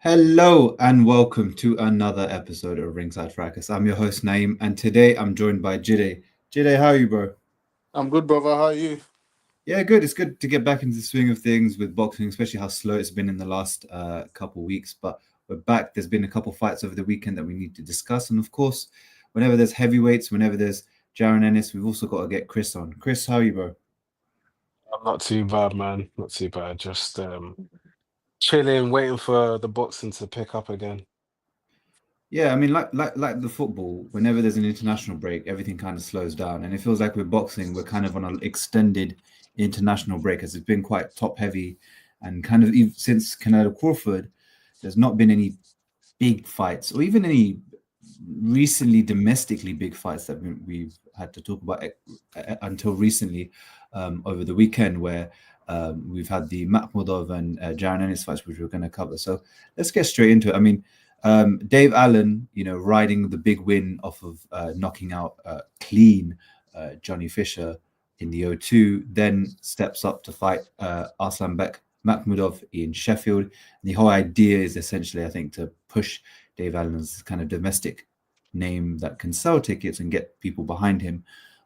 Hello and welcome to another episode of Ringside Fracas. I'm your host Naeem, and today I'm joined by Jide. Jide, how are you, bro? I'm good, brother. How are you? Yeah, good. It's good to get back into the swing of things with boxing, especially how slow it's been in the last couple weeks. But we're back. There's been a couple fights over the weekend that we need to discuss, and of course, whenever there's heavyweights, whenever there's Jaron Ennis, we've also got to get Chris on. Chris, how are you, bro? I'm not too bad, man. Not too bad. Just chilling, waiting for the boxing to pick up again. Yeah, I mean, like the football, whenever there's an international break, everything kind of slows down, and it feels like with boxing, we're kind of on an extended international break, as it's been quite top heavy, and kind of since Canelo Crawford, there's not been any big fights or even any recently domestically big fights that we've had to talk about until recently over the weekend, where we've had the Makhmudov and Jaron Ennis fights, which we're going to cover. So let's get straight into it. I mean, Dave Allen, riding the big win off of knocking out clean Johnny Fisher in the O2, then steps up to fight Arslanbek Makhmudov in Sheffield. And the whole idea is essentially, I think, to push Dave Allen's kind of domestic name that can sell tickets and get people behind him.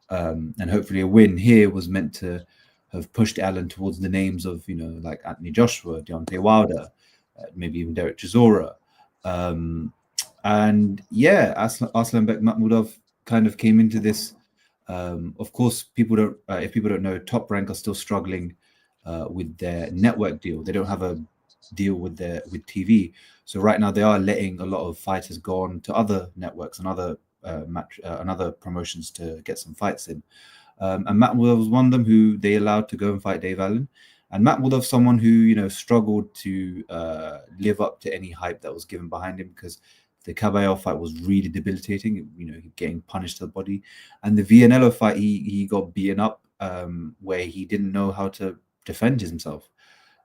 And hopefully a win here was meant to have pushed Allen towards the names of, like Anthony Joshua, Deontay Wilder, maybe even Derek Chisora. And yeah, Arslanbek Makhmudov kind of came into this. Of course, if people don't know, Top Rank are still struggling with their network deal. They don't have a deal with TV. So right now they are letting a lot of fighters go on to other networks and other promotions to get some fights in. And Makhmudov was one of them who they allowed to go and fight Dave Allen. And Makhmudov, someone who struggled to live up to any hype that was given behind him, because the Caballero fight was really debilitating. Getting punished to the body, and the Villanello fight, he got beaten up where he didn't know how to defend himself.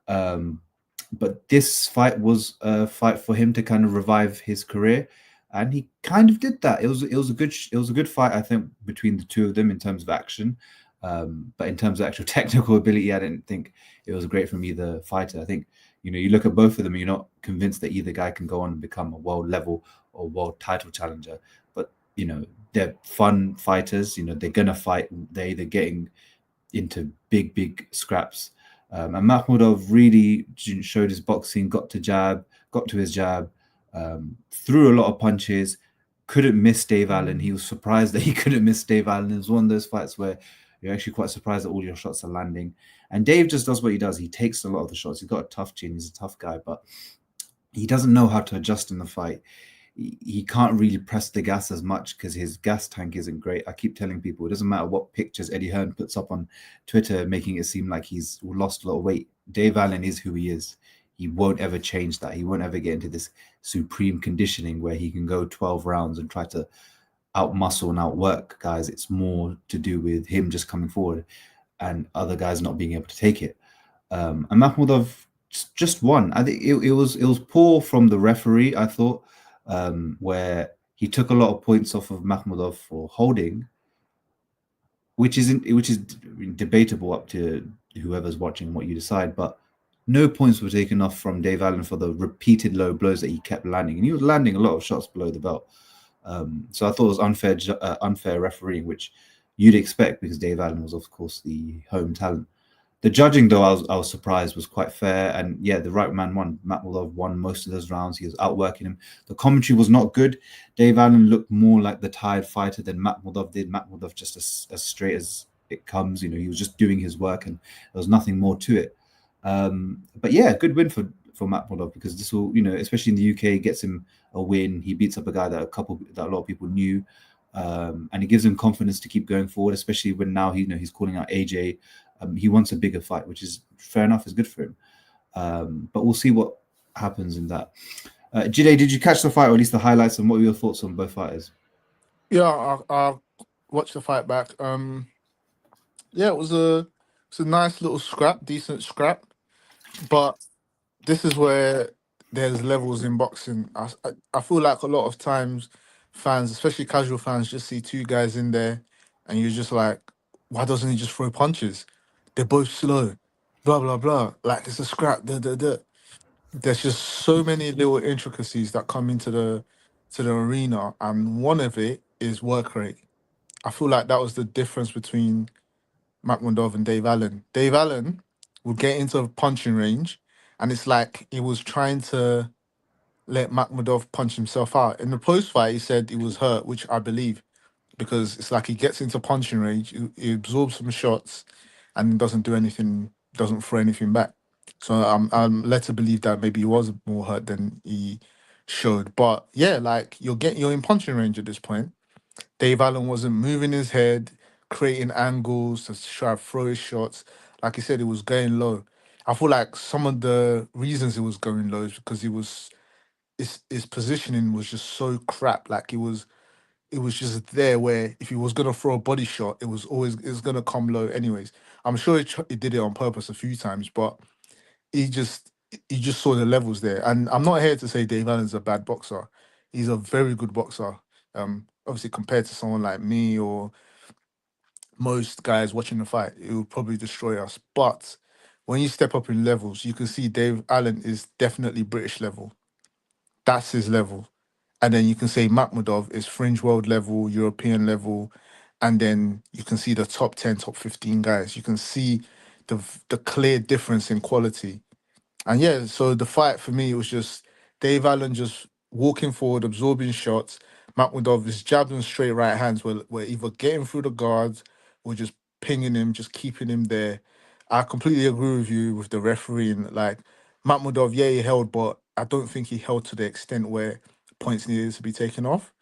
But this fight was a fight for him to kind of revive his career, and he kind of did that. It was a good fight, I think, between the two of them in terms of action. But in terms of actual technical ability, I didn't think it was great from either fighter. I think, you look at both of them, and you're not convinced that either guy can go on and become a world level or world title challenger. But, they're fun fighters. They're going to fight. They're either getting into big scraps. And Makhmudov really showed his boxing, got to his jab, threw a lot of punches, couldn't miss Dave Allen. He was surprised that he couldn't miss Dave Allen. It was one of those fights where you're actually quite surprised that all your shots are landing. And Dave just does what he does. He takes a lot of the shots. He's got a tough chin. He's a tough guy, but he doesn't know how to adjust in the fight. He can't really press the gas as much because his gas tank isn't great. I keep telling people it doesn't matter what pictures Eddie Hearn puts up on Twitter, making it seem like he's lost a lot of weight. Dave Allen is who he is. He won't ever change that. He won't ever get into this supreme conditioning where he can go 12 rounds and try to outmuscle and outwork guys. It's more to do with him just coming forward and other guys not being able to take it. And Makhmudov just won. I think it was poor from the referee, I thought, where he took a lot of points off of Makhmudov for holding, which is debatable up to whoever's watching what you decide, but no points were taken off from Dave Allen for the repeated low blows that he kept landing, and he was landing a lot of shots below the belt. So I thought it was unfair refereeing, which you'd expect because Dave Allen was, of course, the home talent. The judging, though, I was surprised, was quite fair. And yeah, the right man won. Makhmudov won most of those rounds. He was outworking him. The commentary was not good. Dave Allen looked more like the tired fighter than Makhmudov did. Makhmudov just as straight as it comes. He was just doing his work and there was nothing more to it. But yeah, good win for Makhmudov, because this will, especially in the UK, gets him a win. He beats up a guy that a lot of people knew. And it gives him confidence to keep going forward, especially when now he's calling out AJ. He wants a bigger fight, which is fair enough. It's good for him. But we'll see what happens in that. Jide, did you catch the fight, or at least the highlights, and what were your thoughts on both fighters? Yeah, I watched the fight back. Yeah, it's a nice little scrap, decent scrap. But this is where there's levels in boxing. I feel like a lot of times fans, especially casual fans, just see two guys in there, and you're just like, why doesn't he just throw punches? They're both slow, blah blah blah. Like it's a scrap. Da, da, da. there's just so many little intricacies that come into the arena, and one of it is work rate. I feel like that was the difference between Makhmudov and Dave Allen. Dave Allen would get into a punching range, and it's like he was trying to let Makhmudov punch himself out. In the post fight, he said he was hurt, which I believe, because it's like he gets into punching range, he absorbs some shots, and doesn't do anything, doesn't throw anything back. So I'm led to believe that maybe he was more hurt than he showed. But yeah, like you're in punching range at this point. Dave Allen wasn't moving his head, creating angles to try to throw his shots. Like he said, it was going low. I feel like some of the reasons it was going low is because his positioning was just so crap. Like it was just there where if he was gonna throw a body shot, it was gonna come low anyways. I'm sure he did it on purpose a few times, but he just saw the levels there. And I'm not here to say Dave Allen's a bad boxer. He's a very good boxer. Obviously compared to someone like me or most guys watching the fight, it will probably destroy us. But when you step up in levels, you can see Dave Allen is definitely British level. That's his level. And then you can say Makhmudov is fringe world level, European level, and then you can see the top 10, top 15 guys. You can see the clear difference in quality. And yeah, so the fight for me was just Dave Allen just walking forward, absorbing shots. Makhmudov is jabs and straight right hands were either getting through the guards or just pinging him, just keeping him there. I completely agree with you with the refereeing. Like Makhmudov, yeah, he held, but I don't think he held to the extent where points needed to be taken off.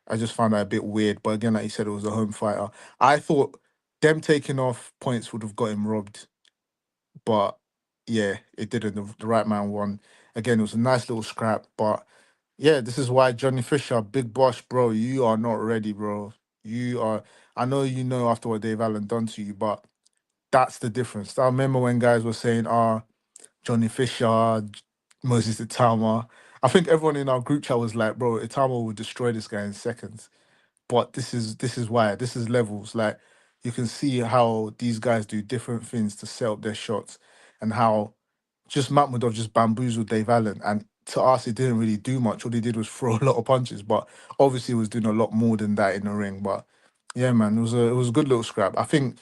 I just found that a bit weird. But again, like you said, it was a home fighter. I thought them taking off points would have got him robbed, but yeah, it didn't. The right man won. Again, it was a nice little scrap, but yeah, this is why Johnny Fisher, Big Boss, bro, you are not ready, bro. You are. I know you know after what Dave Allen done to you, but that's the difference. I remember when guys were saying, Johnny Fisher, Moses Itama. I think everyone in our group chat was like, bro, Itama will destroy this guy in seconds. But this is why. This is levels. Like you can see how these guys do different things to set up their shots, and how just Makhmudov just bamboozled Dave Allen. And to us, it didn't really do much. All he did was throw a lot of punches, but obviously he was doing a lot more than that in the ring. But yeah, man, it was a good little scrap. I think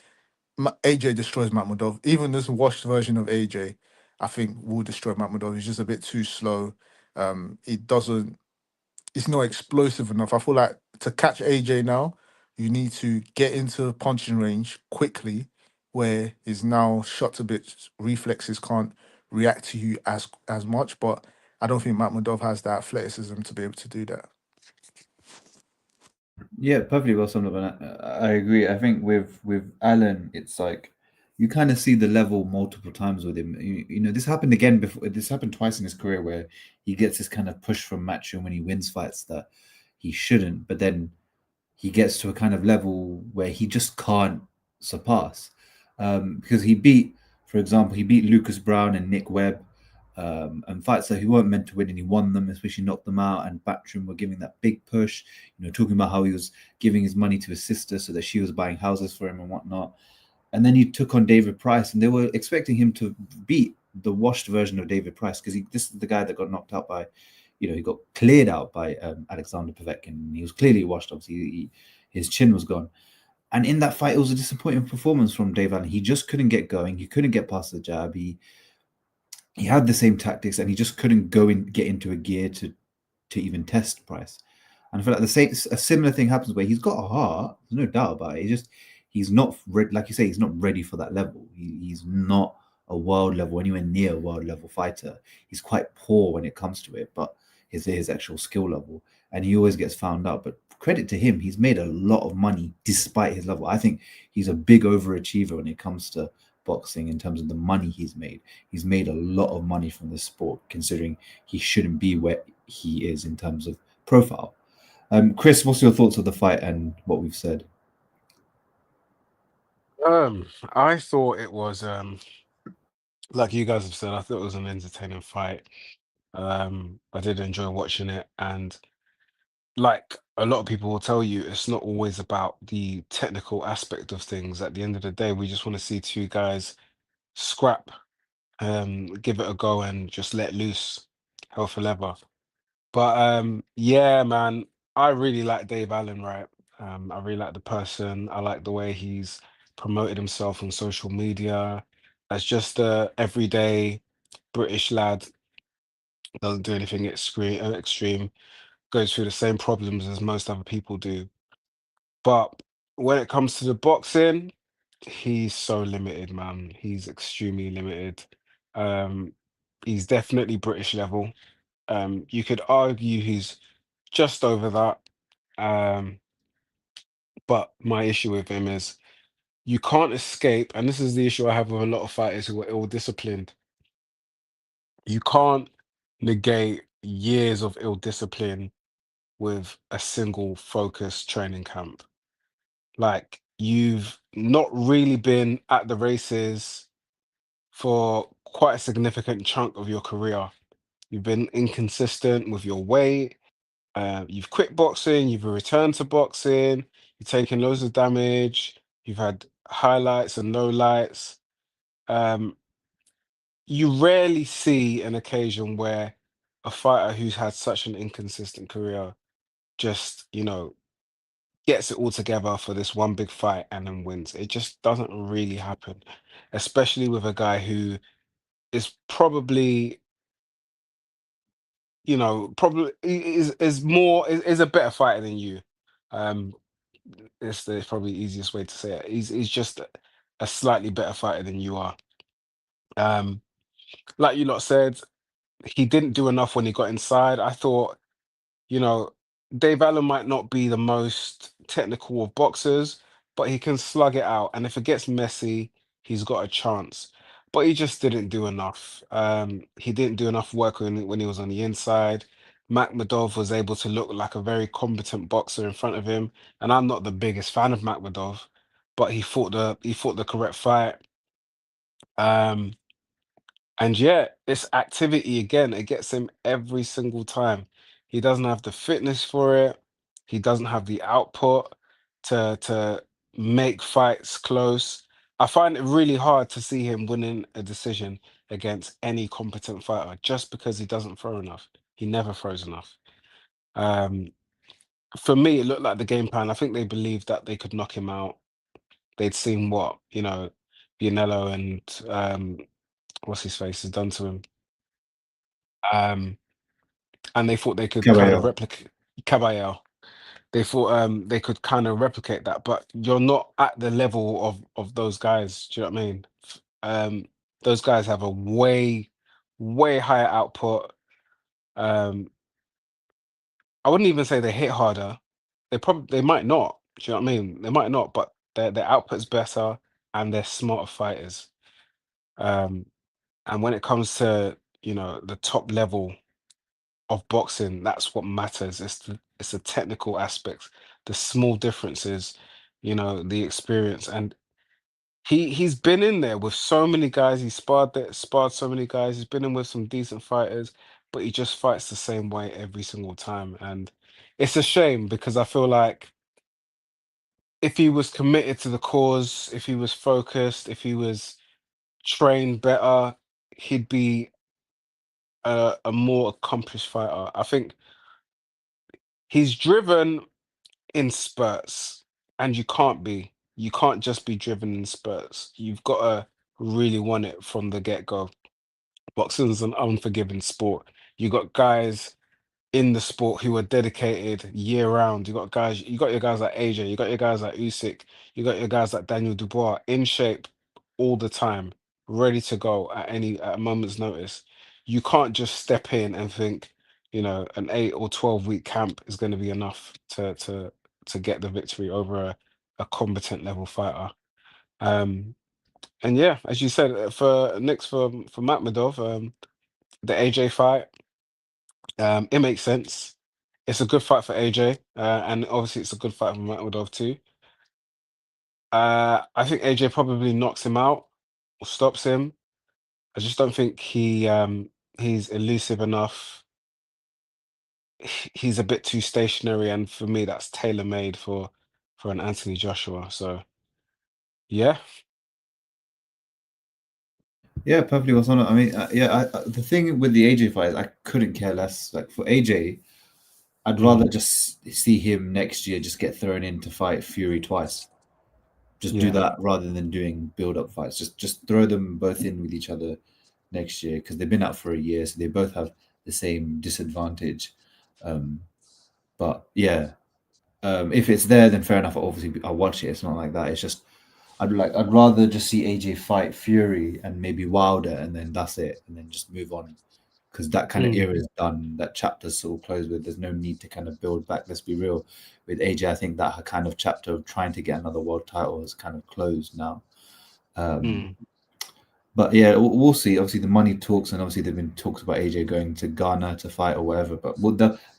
AJ destroys Makhmudov. Even this washed version of AJ, I think will destroy Makhmudov. He's just a bit too slow. It doesn't. It's not explosive enough. I feel like to catch AJ now, you need to get into punching range quickly, where his now shots a bit reflexes can't react to you as much. But I don't think Makhmudov has that athleticism to be able to do that. Yeah, perfectly well summed up. And I agree. I think with Alan, it's like you kind of see the level multiple times with him. This happened again before. This happened twice in his career where he gets this kind of push from Matchroom when he wins fights that he shouldn't, but then he gets to a kind of level where he just can't surpass. Because for example, he beat Lucas Brown and Nick Webb, and fights that he weren't meant to win, and he won them, especially knocked them out. And Backroom were giving that big push, talking about how he was giving his money to his sister so that she was buying houses for him and whatnot. And then he took on David Price, and they were expecting him to beat the washed version of David Price because this is the guy that got knocked out by, he got cleared out by Alexander Povetkin. He was clearly washed. Obviously, his chin was gone. And in that fight, it was a disappointing performance from Dave Allen. He just couldn't get going. He couldn't get past the jab. He had the same tactics, and he just couldn't get into a gear to even test Price. And I feel like a similar thing happens where he's got a heart. There's no doubt about it. He's not ready, like you say. He's not ready for that level. He's not a world level, anywhere near a world level fighter. He's quite poor when it comes to it, but his actual skill level, and he always gets found out. But credit to him, he's made a lot of money despite his level. I think he's a big overachiever when it comes to boxing in terms of the money he's made. He's made a lot of money from this sport, considering he shouldn't be where he is in terms of profile. Chris, what's your thoughts of the fight and what we've said? I thought it was like you guys have said, I thought it was an entertaining fight. I did enjoy watching it, and like a lot of people will tell you, it's not always about the technical aspect of things. At the end of the day, we just want to see two guys scrap, give it a go, and just let loose. hell for leather. But yeah, man, I really like Dave Allen, right? I really like the person. I like the way he's promoted himself on social media as just a everyday British lad, doesn't do anything extreme, goes through the same problems as most other people do. But when it comes to the boxing, he's so limited, man. He's extremely limited. Um, he's definitely British level. You could argue he's just over that. Um, but my issue with him is you can't escape, and this is the issue I have with a lot of fighters who are ill-disciplined. You can't negate years of ill discipline with a single focused training camp. Like, you've not really been at the races for quite a significant chunk of your career. You've been inconsistent with your weight. You've quit boxing, you've returned to boxing, you've taken loads of damage, you've had highlights and lowlights. Um, you rarely see an occasion where a fighter who's had such an inconsistent career just, gets it all together for this one big fight and then wins. It just doesn't really happen, especially with a guy who is probably, probably is a better fighter than you. Um, it's the probably easiest way to say it. He's just a slightly better fighter than you are. Um, like you lot said, he didn't do enough when he got inside. I thought, you know, Dave Allen might not be the most technical of boxers, but he can slug it out. And if it gets messy, he's got a chance. But he just didn't do enough. He didn't do enough work when he was on the inside. Makhmudov was able to look like a very competent boxer in front of him. And I'm not the biggest fan of Makhmudov, but he fought the correct fight. Um, and yeah, it's activity again. It gets him every single time. He doesn't have the fitness for it. He doesn't have the output to make fights close. I find it really hard to see him winning a decision against any competent fighter just because he doesn't throw enough. He never throws enough. Um, for me, it looked like the game plan. I think they believed that they could knock him out. They'd seen what, Bianello and what's his face has done to him. Um, and they thought they could kind of Caballero. replicate Caballero. They thought they could kind of replicate that, but you're not at the level of those guys. Do you know what I mean? Those guys have a way higher output. Um, I wouldn't even say they hit harder. They might not. Do you know what I mean? They might not, but their output's better and they're smarter fighters. Um, and when it comes to the top level of boxing, that's what matters. It's the technical aspects, the small differences, the experience. And he's been in there with so many guys. He sparred so many guys. He's been in with some decent fighters, but he just fights the same way every single time. And it's a shame because I feel like if he was committed to the cause, if he was focused, if he was trained better, he'd be a more accomplished fighter. I think he's driven in spurts, and you can't be. You can't just be driven in spurts. You've got to really want it from the get-go. Boxing's an unforgiving sport. You got guys in the sport who are dedicated year round. You got your guys like AJ, you got your guys like Usyk, you got your guys like Daniel Dubois in shape all the time, ready to go at a moment's notice. You can't just step in and think, an 8 or 12 week camp is going to be enough to get the victory over a competent level fighter. Um, and yeah, as you said, for Makhmudov, the AJ fight. It makes sense. It's a good fight for AJ, and obviously it's a good fight for Makhmudov too. I think AJ probably knocks him out or stops him. I just don't think he's elusive enough. He's a bit too stationary, and for me, that's tailor made for an Anthony Joshua. So yeah, Yeah, perfectly was on it. I mean, the thing with the AJ fight is I couldn't care less. Like for AJ, I'd rather Mm. just see him next year just get thrown in to fight Fury twice. Just do Yeah. that rather than doing build-up fights. Just throw them both in with each other next year because they've been out for a year, so they both have the same disadvantage. Um, but yeah, if it's there, then fair enough. Obviously, I'll watch it. It's not like that. It's just I'd rather just see AJ fight Fury and maybe Wilder, and then that's it, and then just move on because that kind of Mm. era is done. That chapter's sort of closed with. There's no need to kind of build back. Let's be real. With AJ, I think that kind of chapter of trying to get another world title is kind of closed now. Mm. But yeah, we'll see. Obviously, the money talks, and obviously there've been talks about AJ going to Ghana to fight or whatever. But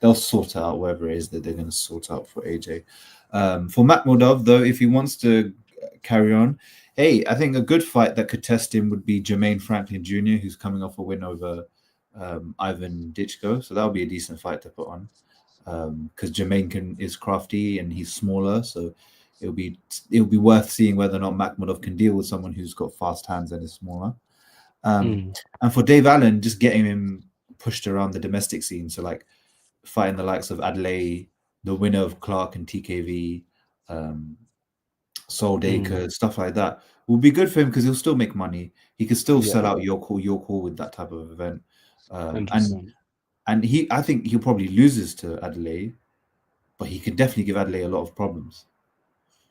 they'll sort out whatever it is that they're going to sort out for AJ. For Makhmudov, though, if he wants to carry on, hey, I think a good fight that could test him would be Jermaine Franklin Jr., who's coming off a win over Ivan Ditchko. So that'll be a decent fight to put on because Jermaine is crafty and he's smaller, so it'll be worth seeing whether or not Makhmudov can deal with someone who's got fast hands and is smaller. Mm. And for Dave Allen, just getting him pushed around the domestic scene, so like fighting the likes of Adelaide, the winner of Clark and TKV, Sol Mm. Dacre, stuff like that, will be good for him because he'll still make money. He could still Yeah. sell out your call with that type of event. Um, and 100%. and I think he'll probably loses to Adelaide, but he could definitely give Adelaide a lot of problems.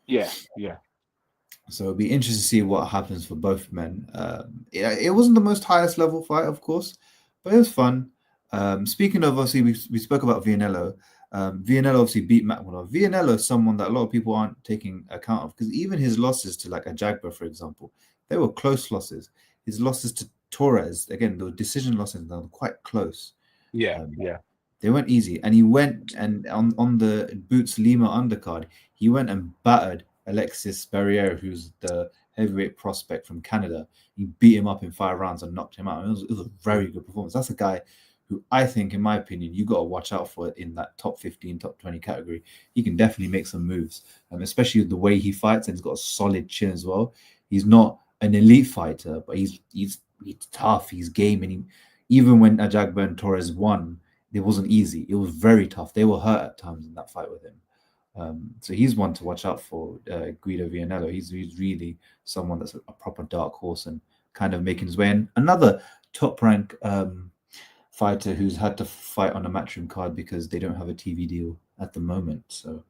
Yeah. Yeah. So it'll be interesting to see what happens for both men. It wasn't the most highest level fight, of course, but it was fun. Speaking of, obviously, we spoke about Vianello. Vianello obviously beat Makhmudov. Vianello is someone that a lot of people aren't taking account of because even his losses to like a Jagba, for example, they were close losses. His losses to Torres, again, the decision losses, they were quite close. Yeah. Um, Yeah. they weren't easy. And he went and on the Boots Lima undercard, he went and battered Alexis Barriere, who's the heavyweight prospect from Canada. He beat him up in 5 rounds and knocked him out. It was a very good performance. That's a guy who I think, in my opinion, you got to watch out for in that top 15, top 20 category. He can definitely make some moves, especially with the way he fights, and he's got a solid chin as well. He's not an elite fighter, but he's tough. He's game, and even when Ajagba and Torres won, it wasn't easy. It was very tough. They were hurt at times in that fight with him. So he's one to watch out for, Guido Vianello. He's really someone that's a proper dark horse and kind of making his way in. Another top rank fighter who's had to fight on a Matchroom card because they don't have a TV deal at the moment. So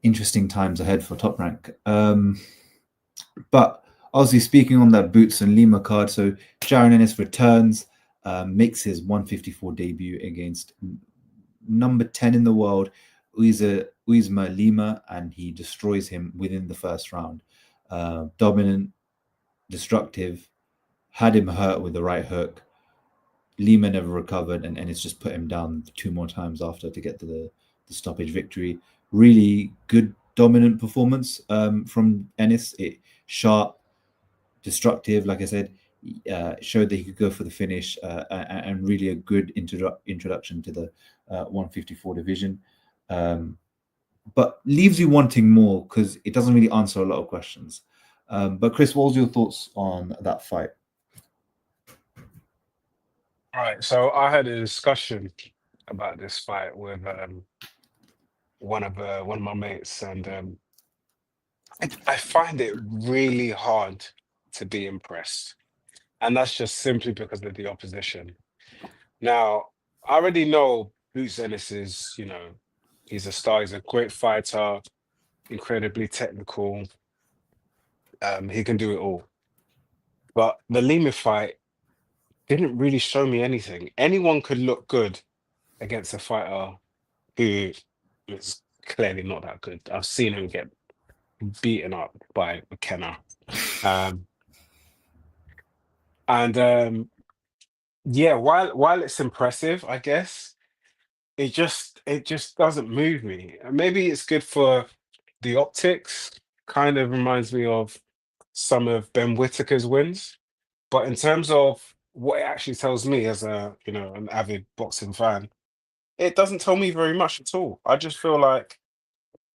interesting times ahead for top rank. But obviously, speaking on that Boots and Lima card, so Jaron Ennis returns, makes his 154 debut against number 10 in the world, Uisma Lima, and he destroys him within the first round. Dominant, destructive, had him hurt with the right hook. Lima never recovered, and Ennis just put him down 2 more times after to get to the stoppage victory. Really good, dominant performance from Ennis. It sharp, destructive, like I said, showed that he could go for the finish, and really a good introduction to the 154 division. But leaves you wanting more because it doesn't really answer a lot of questions. But Chris, what was your thoughts on that fight? All right. So I had a discussion about this fight with one of my mates, and I find it really hard to be impressed, and that's just simply because of the opposition. Now, I already know Boots Ennis is, he's a star. He's a great fighter, incredibly technical. He can do it all. But the Lima fight didn't really show me anything. Anyone could look good against a fighter who is clearly not that good. I've seen him get beaten up by McKenna. Um, and yeah, while it's impressive, I guess it just doesn't move me. And maybe it's good for the optics. Kind of reminds me of some of Ben Whittaker's wins. But in terms of what it actually tells me as an avid boxing fan, it doesn't tell me very much at all. I just feel like,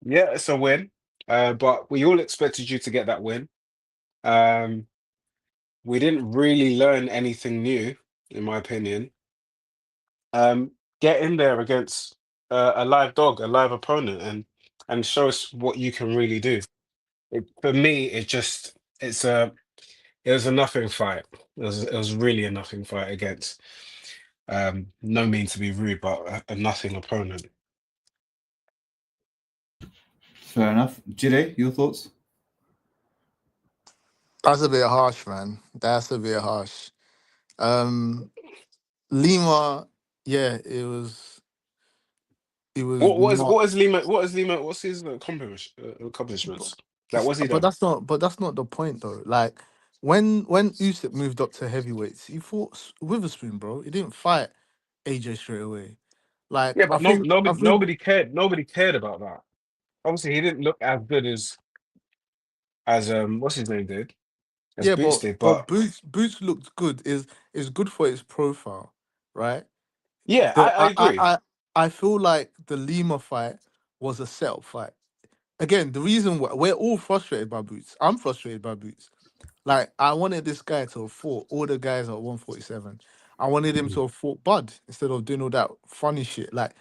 yeah, it's a win. But we all expected you to get that win. Um, we didn't really learn anything new, in my opinion. Get in there against a live dog, a live opponent, and show us what you can really do. For me, it was a nothing fight. It was really a nothing fight against no mean to be rude, but a nothing opponent. Fair enough. Jide, your thoughts? That's a bit harsh, man. That's a bit harsh. Um, Lima, yeah, it was not. What is Lima? What's his accomplishments? Like, what's he But done? that's not the point though. Like when Usyk moved up to heavyweights, he fought Witherspoon, bro. He didn't fight AJ straight away. Like Yeah, I but think I think nobody cared. Nobody cared about that. Obviously, he didn't look as good as what's his name did, as yeah, Boots but did. but But Boots looked good. Is good for his profile, right? yeah, The I agree. I feel like the Lima fight was a setup fight. Again, the reason why we're all frustrated by Boots. I'm frustrated by Boots. Like I wanted this guy to have fought all the guys at 147. I wanted him Mm, to have fought Bud instead of doing all that funny shit. Like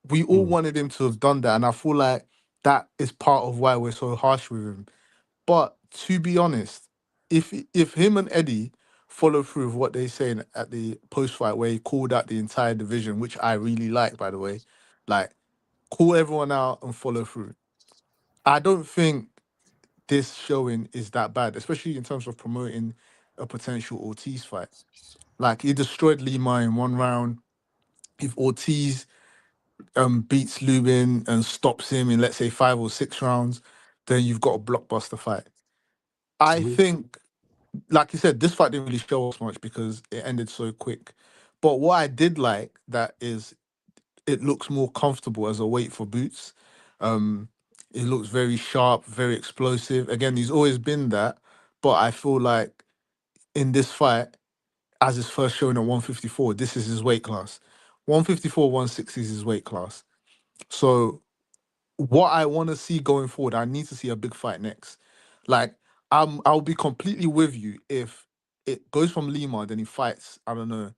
we all mm, wanted him to have done that, and I feel like that is part of why we're so harsh with him. But to be honest, if him and Eddie follow through with what they saying at the post fight where he called out the entire division, which I really like, by the way, like call everyone out and follow through. I don't think this showing is that bad, especially in terms of promoting a potential Ortiz fight. Like he destroyed Lima in one round. If Ortiz beats Lubin and stops him in let's say 5 or 6 rounds, then you've got a blockbuster fight. I mhm. think, like you said, this fight didn't really show us much because it ended so quick. But what I did like that is it looks more comfortable as a weight for Boots. Um, it looks very sharp, very explosive. Again, he's always been that, but I feel like in this fight, as his first showing at 154, this is his weight class. 154, 160 is his weight class. So what I want to see going forward, I need to see a big fight next. Like I'll be completely with you if it goes from Lima, then he fights, I don't know,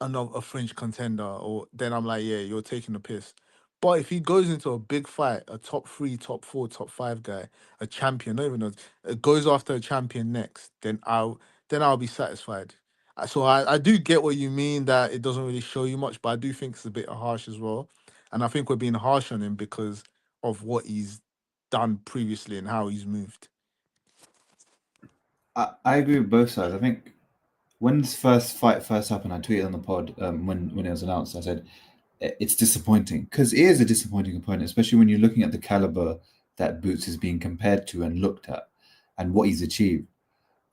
another a French contender, or then I'm like, yeah, you're taking the piss. But if he goes into a big fight, a top three, top four, top five guy, a champion, not even goes after a champion next, then I'll be satisfied. So I do get what you mean that it doesn't really show you much, but I do think it's a bit harsh as well. And I think we're being harsh on him because of what he's done previously and how he's moved. I agree with both sides. I think when this first fight first happened, I tweeted on the pod when it was announced. I said it's disappointing because it is a disappointing opponent, especially when you're looking at the caliber that Boots is being compared to and looked at, and what he's achieved.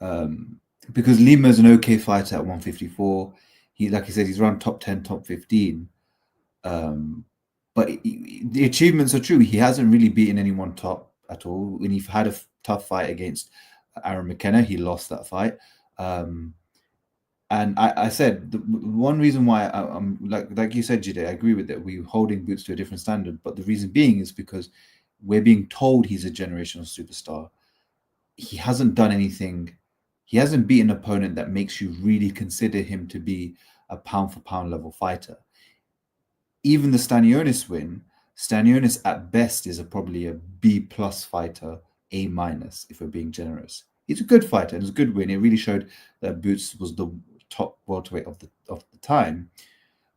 Um, because Lima is an okay fighter at 154. He, like I said, he's around top 10, top 15. But the achievements are true. He hasn't really beaten anyone top at all. When he had a tough fight against Aaron McKenna, he lost that fight. Um, and I said the one reason why I'm like you said, Jide, I agree with that. We're holding Boots to a different standard, but the reason being is because we're being told he's a generational superstar. He hasn't done anything. He hasn't beaten an opponent that makes you really consider him to be a pound for pound level fighter. Even the Stanionis win, Stanionis at best is probably a B plus fighter, A minus if we're being generous. He's a good fighter and it's a good win. It really showed that Boots was the top welterweight of the time.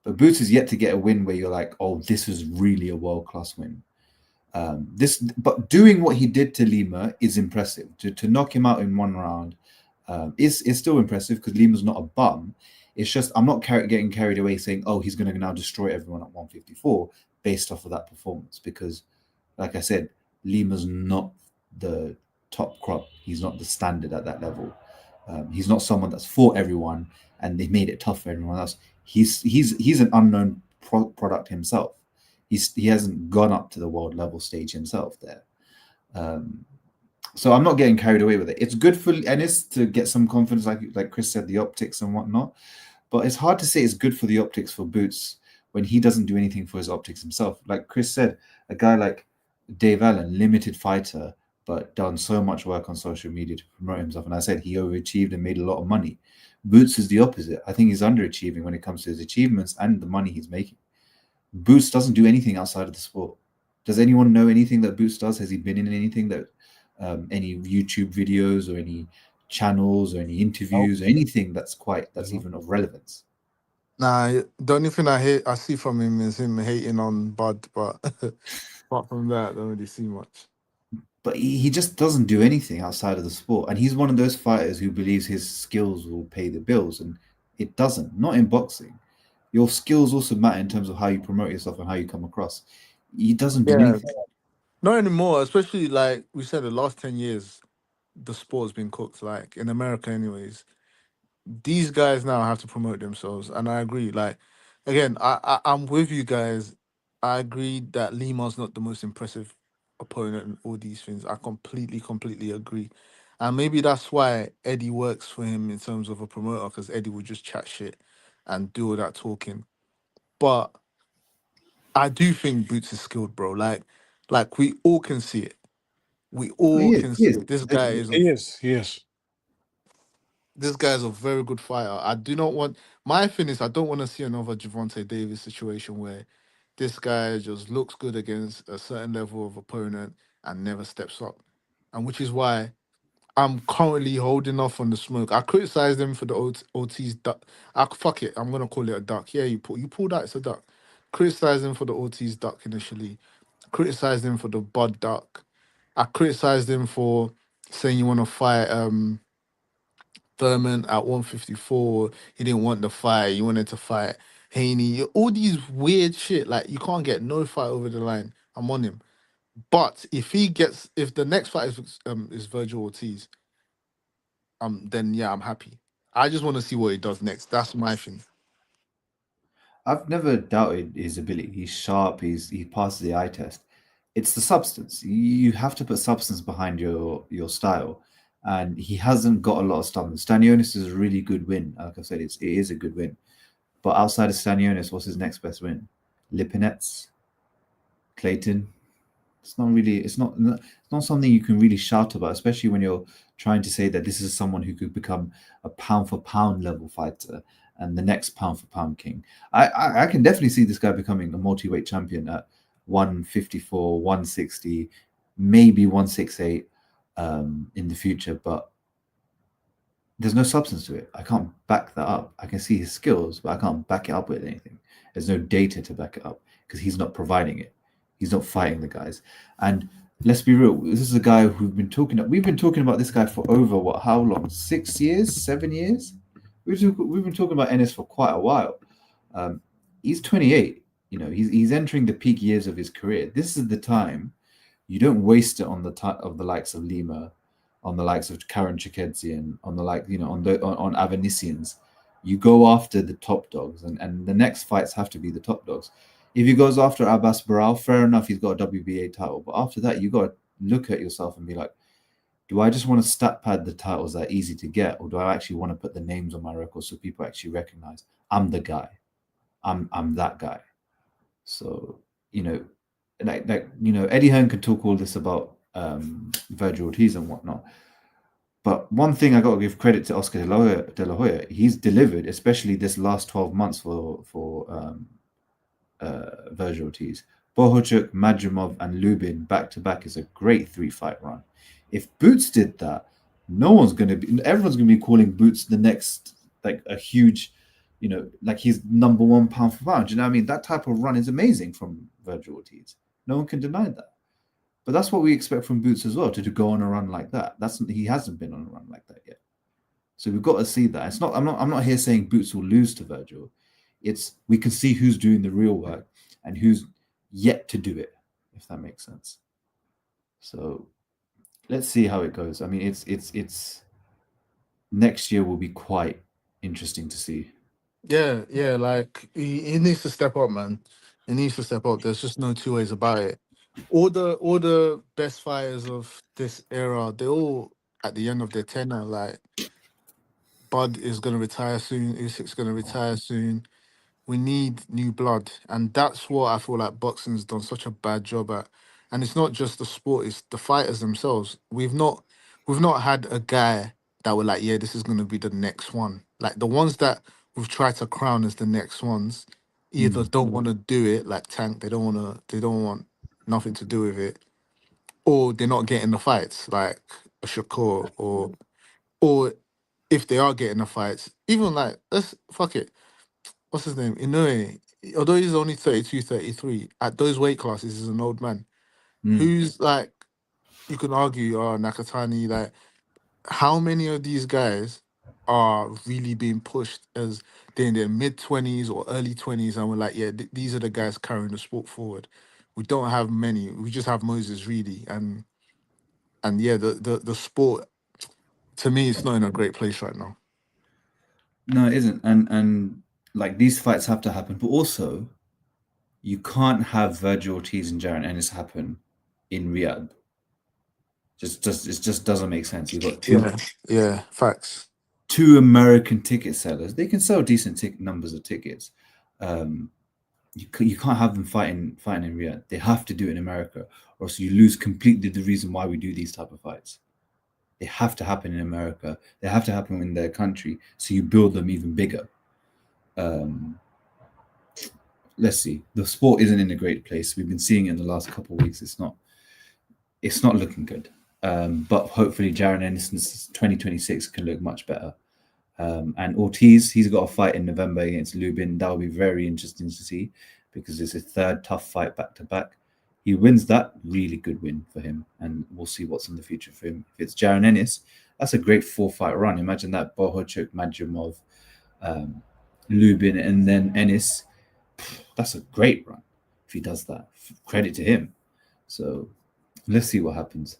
But Boots is yet to get a win where you're like, oh, this was really a world class win. But doing what he did to Lima is impressive. To knock him out in one round is still impressive because Lima's not a bum. It's just I'm not getting carried away saying, oh, he's going to now destroy everyone at 154 based off of that performance because, like I said, Lima's not the top crop. He's not the standard at that level. He's not someone that's fought everyone and they made it tough for everyone else. He's an unknown product himself. He hasn't gone up to the world level stage himself there. Um, so I'm not getting carried away with it. It's good for Ennis to get some confidence, like Chris said, the optics and whatnot. But it's hard to say it's good for the optics for Boots when he doesn't do anything for his optics himself. Like Chris said, a guy like Dave Allen, limited fighter, but done so much work on social media to promote himself. And I said he overachieved and made a lot of money. Boots is the opposite. I think he's underachieving when it comes to his achievements and the money he's making. Boots doesn't do anything outside of the sport. Does anyone know anything that Boots does? Has he been in anything that, any YouTube videos or any channels or any interviews or anything that's even of relevance? Nah, the only thing I see from him is him hating on Bud, but apart from that, I don't really see much. But he just doesn't do anything outside of the sport. And he's one of those fighters who believes his skills will pay the bills. And it doesn't. Not in boxing. Your skills also matter in terms of how you promote yourself and how you come across. He doesn't do Yeah, anything. not anymore. Especially like we said, the last 10 years, the sport's been cooked. Like in America, anyways. These guys now have to promote themselves, and I agree. Like, again, I'm with you guys. I agree that Lima's not the most impressive opponent and all these things. I completely agree, and maybe that's why Eddie works for him in terms of a promoter, because Eddie would just chat shit and do all that talking. But I do think Boots is skilled, bro. Like we all can see it. We Oh, all he is. can He see is. it. He is. This guy's a very good fighter. I do not want my thing is I don't want to see another Javante Davis situation where this guy just looks good against a certain level of opponent and never steps up. And which is why I'm currently holding off on the smoke. I criticized him for the OT's duck. Fuck it, I'm gonna call it a duck. Yeah, you pull that, it's a duck. Criticized him for the OT's duck initially. Criticized him for the Bud duck. I criticized him for saying you want to fight Thurman at 154. He didn't want the fight. He wanted to fight Haney. All these weird shit. Like you can't get no fight over the line. I'm on him. But if the next fight is Virgil Ortiz, then yeah, I'm happy. I just want to see what he does next. That's my thing. I've never doubted his ability. He's sharp. He passes the eye test. It's the substance. You have to put substance behind your style, and he hasn't got a lot of substance. Stanionis is a really good win. Like I said, it is a good win. But outside of Stanionis, what's his next best win? Lipinets, Clayton. It's not really. It's not something you can really shout about, especially when you're trying to say that this is someone who could become a pound for pound level fighter and the next pound for pound king. I can definitely see this guy becoming a multi-weight champion at 154, 160, maybe 168 in the future, but there's no substance to it. I can't back that up. I can see his skills, but I can't back it up with anything. There's no data to back it up because he's not providing it. He's not fighting the guys. And let's be real, this is a guy we've been talking about this guy for over how long? 6 years, 7 years? We've been talking about Ennis for quite a while. He's 28. He's entering the peak years of his career. This is the time. You don't waste it on of the likes of Lima, on the likes of Karen Chikedzian, on the on Avanisians. You go after the top dogs, and the next fights have to be the top dogs. If he goes after Abbas Baral, fair enough, he's got a WBA title. But after that, you got to look at yourself and be like, do I just want to stat pad the titles that are easy to get, or do I actually want to put the names on my record so people actually recognize I'm the guy, I'm that guy? So Eddie Hearn can talk all this about Virgil Ortiz and whatnot. But one thing I got to give credit to Oscar De La Hoya, he's delivered, especially this last 12 months for Virgil Ortiz. Bohochuk, Madrimov, and Lubin back to back is a great 3-fight run. If Boots did that, everyone's going to be calling Boots the next, like a huge, like he's number one pound for pound. You know what I mean? That type of run is amazing from Virgil Ortiz. No one can deny that. But that's what we expect from Boots as well, to go on a run like that. He hasn't been on a run like that yet. So we've got to see that. I'm not here saying Boots will lose to Virgil. We can see who's doing the real work and who's yet to do it, if that makes sense. So let's see how it goes. I mean, it's next year will be quite interesting to see. Yeah, like he needs to step up, man. He needs to step up. There's just no two ways about it. All the best fighters of this era, they're all at the end of their tenure. Like Bud is gonna retire soon, Usyk's gonna retire soon. We need new blood. And that's what I feel like boxing's done such a bad job at. and it's not just the sport; it's the fighters themselves. We've not had a guy that were like, yeah, this is gonna be the next one. Like the ones that we've tried to crown as the next ones, either don't want to do it, like Tank. They don't want nothing to do with it, or they're not getting the fights, like a Shakur, or if they are getting the fights, even like let's fuck it. What's his name? Inoue. Although he's only 32, 33, at those weight classes, he's an old man. Who's like, you can argue, Nakatani, like, how many of these guys are really being pushed as they're in their mid 20s or early 20s, and we're like, yeah, these are the guys carrying the sport forward. We don't have many. We just have Moses really, and yeah, the sport to me, it's not in a great place right now. No, it isn't. And like these fights have to happen, but also you can't have Virgil Ortiz and Jaron Ennis happen in Riyadh. It just doesn't make sense. You've got Yeah, facts. two American ticket sellers. They can sell decent numbers of tickets. You can't have them fighting in Riyadh. They have to do it in America, or else you lose completely the reason why we do these type of fights. They have to happen in America. They have to happen in their country, so you build them even bigger. Let's see. The sport isn't in a great place. We've been seeing it in the last couple of weeks. It's not looking good. But hopefully, Jaron Ennison's 2026 can look much better. And Ortiz, he's got a fight in November against Lubin. That will be very interesting to see because it's his third tough fight back to back. He wins that, really good win for him, and we'll see what's in the future for him. If it's Jaron Ennis, that's a great 4-fight run. Imagine that: Bohochuk, Makhmudov, Lubin, and then Ennis. That's a great run if he does that. Credit to him. So let's see what happens.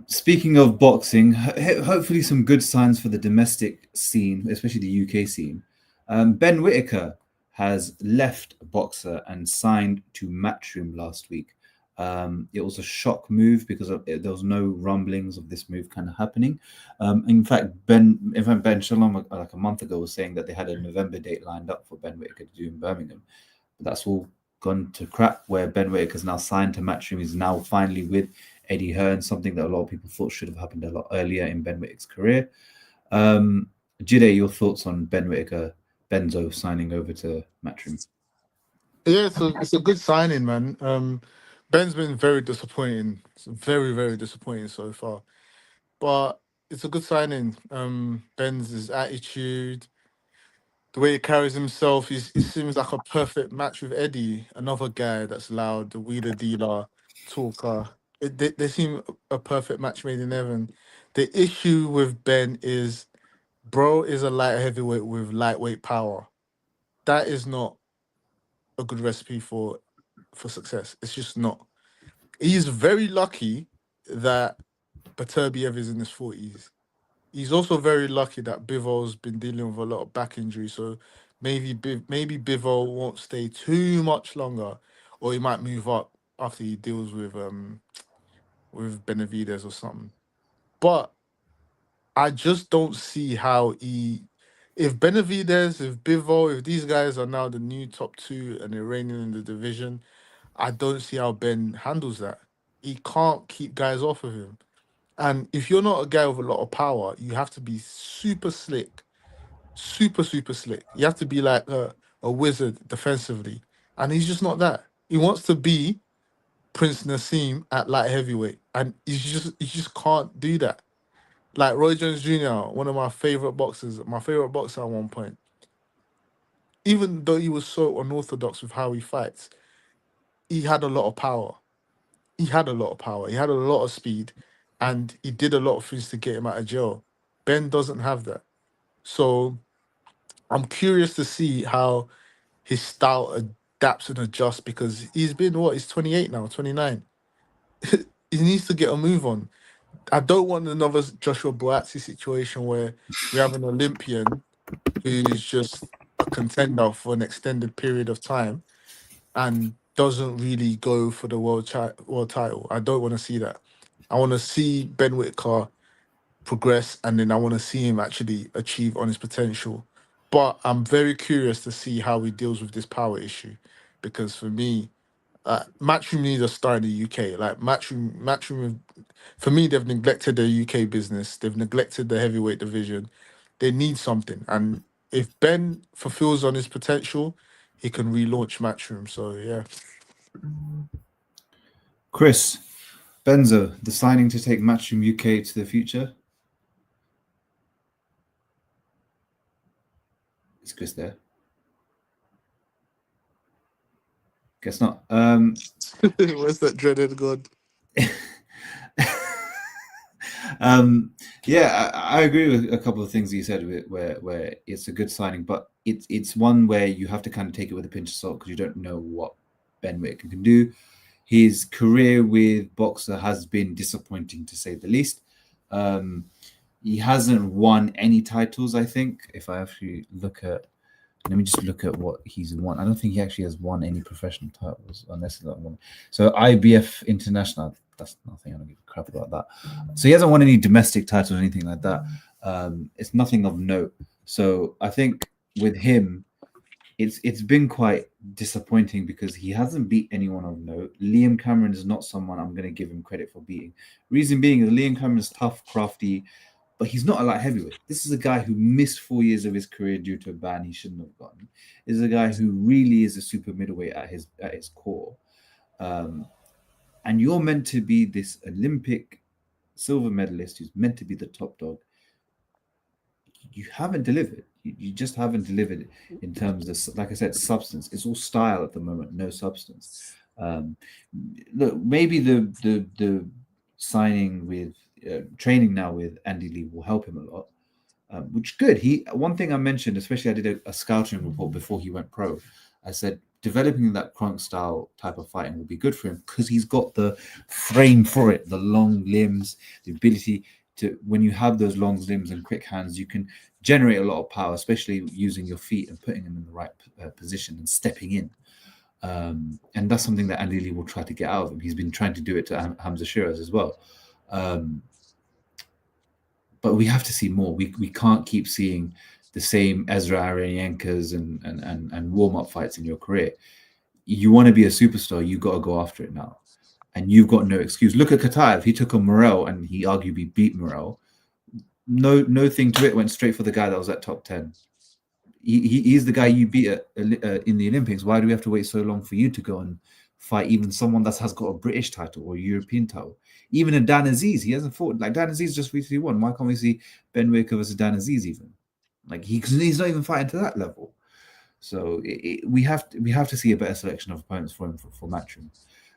Speaking of boxing, hopefully some good signs for the domestic scene, especially the UK scene. Ben Whittaker has left Boxer and signed to Matchroom last week. It was a shock move because there was no rumblings of this move kind of happening. In fact, Ben Shalom, like a month ago, was saying that they had a November date lined up for Ben Whittaker to do in Birmingham. But that's all gone to crap, where Ben Whittaker is now signed to Matchroom. He's now finally with Eddie Hearn, something that a lot of people thought should have happened a lot earlier in Ben Whittaker's career. Jide, your thoughts on Ben Whittaker, Benzo signing over to Matchroom? Yeah, it's a good signing, man. Ben's been very disappointing. It's very, very disappointing so far. But it's a good signing. Ben's his attitude, the way he carries himself, it seems like a perfect match with Eddie, another guy that's loud, the wheeler dealer, talker. They seem a perfect match made in heaven. The issue with Ben is, bro is a light heavyweight with lightweight power. That is not a good recipe for success. It's just not. He's very lucky that Baturbiev is in his 40s. He's also very lucky that Bivol's been dealing with a lot of back injury, so maybe Bivol won't stay too much longer, or he might move up after he deals with Benavidez or something. But I just don't see how if Benavidez, if Bivol, if these guys are now the new top two and they're reigning in the division, I don't see how Ben handles that. He can't keep guys off of him. And if you're not a guy with a lot of power, you have to be super slick, super, super slick. You have to be like a wizard defensively. And he's just not that. He wants to be Prince Nassim at light heavyweight. And he just can't do that. Like Roy Jones Jr., one of my favorite boxers, my favorite boxer at one point, even though he was so unorthodox with how he fights, he had a lot of power. He had a lot of power. He had a lot of speed, and he did a lot of things to get him out of jail. Ben doesn't have that. So I'm curious to see how his style adapts and adjusts because he's been what? He's 28 now, 29. He needs to get a move on. I don't want another Joshua Buatsi situation where we have an Olympian who's just a contender for an extended period of time and doesn't really go for the world title. I don't want to see that. I want to see Ben Whittaker progress, and then I want to see him actually achieve on his potential. But I'm very curious to see how he deals with this power issue, because for me, Matchroom needs a star in the UK. Like Matchroom, for me, they've neglected their UK business. They've neglected the heavyweight division. They need something, and if Ben fulfills on his potential, he can relaunch Matchroom. So yeah, Chris, Benzo, the signing to take Matchroom UK to the future. Is Chris there? Guess not. where's that dreaded god? Yeah, I agree with a couple of things you said where it's a good signing, but it's one where you have to kind of take it with a pinch of salt because you don't know what Ben Whittaker can do. His career with Boxer has been disappointing to say the least. He hasn't won any titles, I think. If I actually let me just look at what he's won. I don't think he actually has won any professional titles unless he's one. So IBF International, that's nothing. I don't give a crap about that. So he hasn't won any domestic titles or anything like that. It's nothing of note. So I think with him, it's been quite disappointing because he hasn't beat anyone of note. Liam Cameron is not someone I'm going to give him credit for beating. Reason being is Liam Cameron is tough, crafty, but he's not a light heavyweight. This is a guy who missed 4 years of his career due to a ban he shouldn't have gotten. This is a guy who really is a super middleweight at his core. And you're meant to be this Olympic silver medalist who's meant to be the top dog. You haven't delivered. You just haven't delivered in terms of, like I said, substance. It's all style at the moment, no substance. Look, maybe the signing with training now with Andy Lee will help him a lot, which good. One thing I mentioned, especially I did a scouting report before he went pro. I said developing that Kronk style type of fighting will be good for him because he's got the frame for it, the long limbs, the ability to, when you have those long limbs and quick hands, you can generate a lot of power, especially using your feet and putting them in the right position and stepping in. And that's something that Andy Lee will try to get out of him. He's been trying to do it to Hamza Shiraz as well. But we have to see more. We can't keep seeing the same Ezra Aranyenkas and warm-up fights in your career. You want to be a superstar, you got to go after it now. And you've got no excuse. Look at Kataev. He took on Morel and he arguably beat Morel. No thing to it. Went straight for the guy that was at top 10. He's the guy you beat in the Olympics. Why do we have to wait so long for you to go and fight even someone that has got a British title or a European title? Even a Dan Aziz, he hasn't fought. Like Dan Aziz just recently won. Why can't we see Ben Whittaker versus Dan Aziz even? Like he's not even fighting to that level. So we have to see a better selection of opponents for him for Matchroom.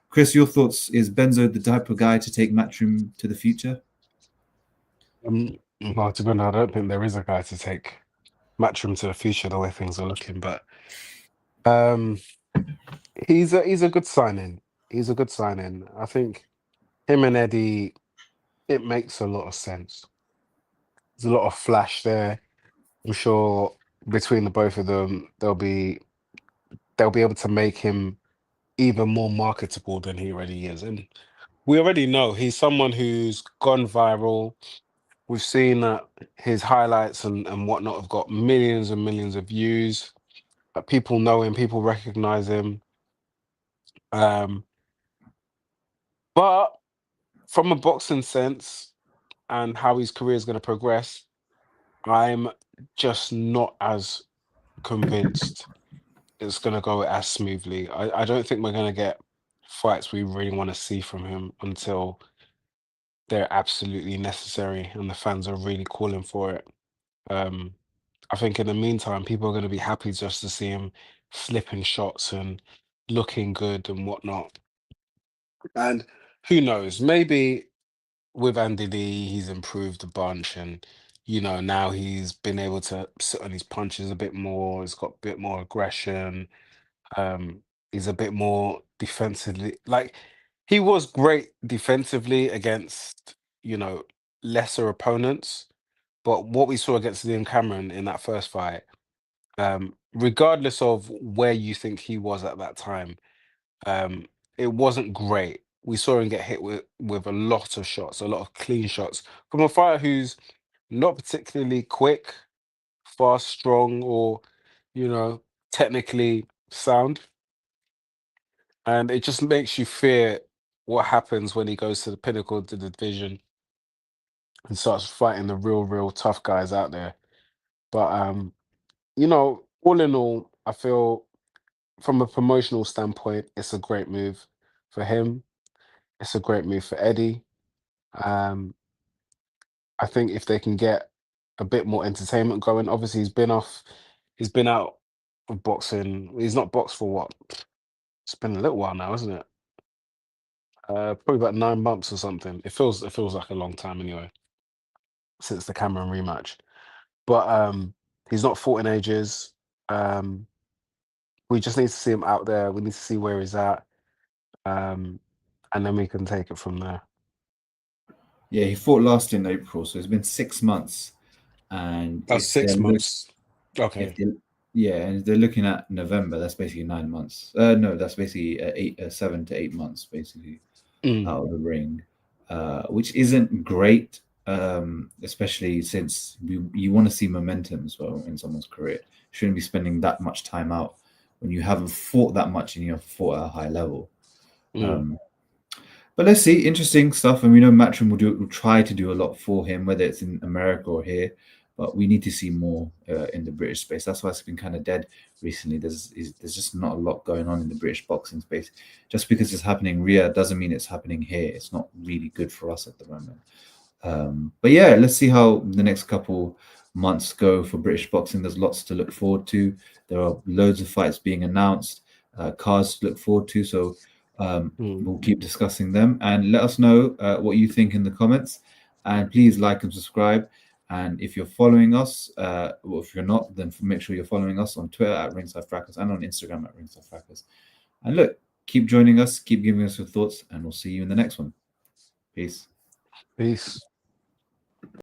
Chris, your thoughts? Is Benzo the type of guy to take Matchroom to the future? Well, to be honest, I don't think there is a guy to take Matchroom to the future the way things are looking, but he's a good signing. He's a good signing. I think him and Eddie, it makes a lot of sense. There's a lot of flash there. I'm sure between the both of them, they'll be able to make him even more marketable than he already is. And we already know he's someone who's gone viral. We've seen that his highlights and whatnot have got millions and millions of views. People know him, people recognize him. But from a boxing sense and how his career is going to progress, I'm just not as convinced it's going to go as smoothly. I don't think we're going to get fights we really want to see from him until they're absolutely necessary and the fans are really calling for it. I think in the meantime, people are going to be happy just to see him slipping shots and looking good and whatnot. And who knows, maybe with Andy Lee, he's improved a bunch and now he's been able to sit on his punches a bit more, he's got a bit more aggression, he's a bit more defensively, like he was great defensively against, lesser opponents, but what we saw against Liam Cameron in that first fight, regardless of where you think he was at that time, um, it wasn't great. We saw him get hit with a lot of shots, a lot of clean shots from a fighter who's not particularly quick, fast, strong, or you know, technically sound. And it just makes you fear what happens when he goes to the pinnacle of the division and starts fighting the real tough guys out there. But all in all, I feel from a promotional standpoint, it's a great move for him. It's a great move for Eddie. Um, I think if they can get a bit more entertainment going, obviously he's been out of boxing. He's not boxed for what? It's been a little while now, isn't it? Probably about 9 months or something. It feels like a long time anyway, since the Cameron rematch. But he's not fought in ages. Um, we just need to see him out there. We need to see where he's at. And then we can take it from there. Yeah, he fought last in April, so it's been 6 months. And That's 6 months. Okay. And they're looking at November. That's basically 9 months. No, that's basically 7 to 8 months, basically, out of the ring, which isn't great, especially since you want to see momentum as well in someone's career. Shouldn't be spending that much time out when you haven't fought that much and you have fought at a high level. But let's see, interesting stuff, and we know Matchroom will try to do a lot for him, whether it's in America or here. But we need to see more in the British space. That's why it's been kind of dead recently. There's just not a lot going on in the British boxing space. Just because it's happening in Riyadh doesn't mean it's happening here. It's not really good for us at the moment. But yeah, let's see how the next couple months go for British boxing. There's lots to look forward to. There are loads of fights being announced, cards to look forward to. So we'll keep discussing them, and let us know what you think in the comments. And please like and subscribe. And if you're following us, well, if you're not, then make sure you're following us on Twitter at Ringside Fracas and on Instagram at Ringside Fracas. And look, keep joining us, keep giving us your thoughts, and we'll see you in the next one. Peace. Peace.